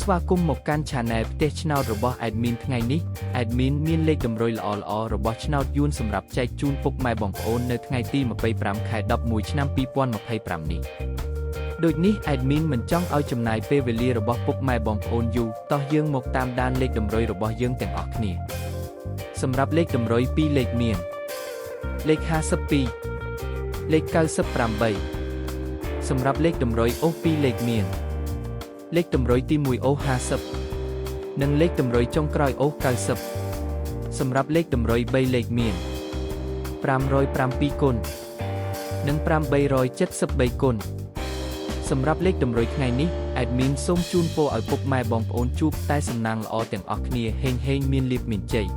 ស្វាគមន៍មកកាន់ Channel ផ្ទះឆ្នោតរបស់ Admin ថ្ងៃនេះ Admin មានលេខតម្រុយល្អៗរបស់ឆ្នោតយួនសម្រាប់ចែកជូនពុកម៉ែបងប្អូននៅថ្ងៃទី25 ខែ 11 ឆ្នាំ 2025 នេះដូចនេះ Admin មិនចង់ឲ្យចំណាយពេលវេលារបស់ពុកម៉ែបងប្អូនយូរតោះយើងមកតាមដានលេខតម្រុយរបស់យើងទាំងអស់គ្នាសម្រាប់លេខតម្រុយ2លេខមានលេខ52លេខ98សម្រាប់លេខតម្រុយអូស2លេខមានលេខតម្រុយទី1អូស50និងលេខតម្រុយចុងក្រោយអូស90សម្រាប់លេខតម្រុយ3លេខមាន507គុណនិង873គុណសម្រាប់លេខតម្រុយថ្ងៃនេះ Admin សូមជូនពរឲ្យពុកម៉ែបងប្អូនជួបតែសំណាងល្អទាំងអស់គ្នាហេងមានលាភមានជ័យ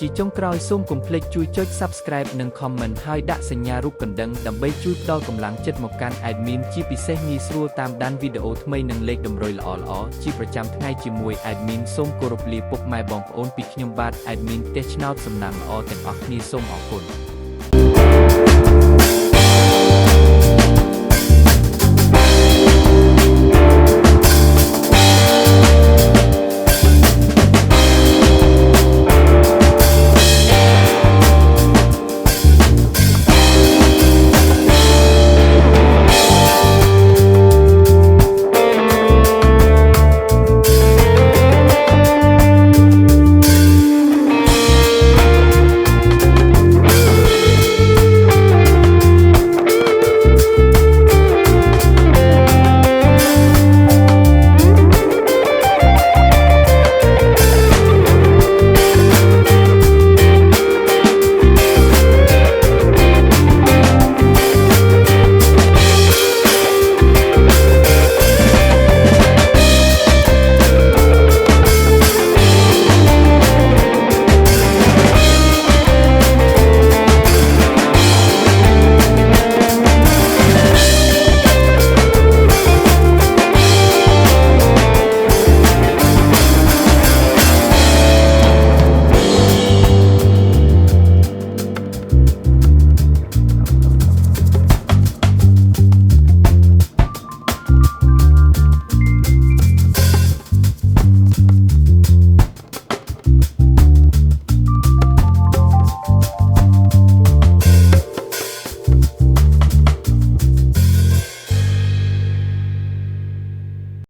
ជាចុងក្រោយសូមកុំភ្លេចជួយចុច Subscribe និង Comment ហើយដាក់សញ្ញារូបកណ្ដឹងដើម្បីជួយផ្ដល់កម្លាំងចិត្តមកកាន់ Admin ជាពិសេសងាយស្រួលតាមដានវីដេអូថ្មីនិងលេខតម្រុយល្អៗជាប្រចាំថ្ងៃជាមួយ Admin សូមគោរពលាពុកម៉ែបងប្អូនពីខ្ញុំបាទ Admin ផ្ទះឆ្នោតសំណាងល្អទាំងអស់គ្នាសូមអរគុណ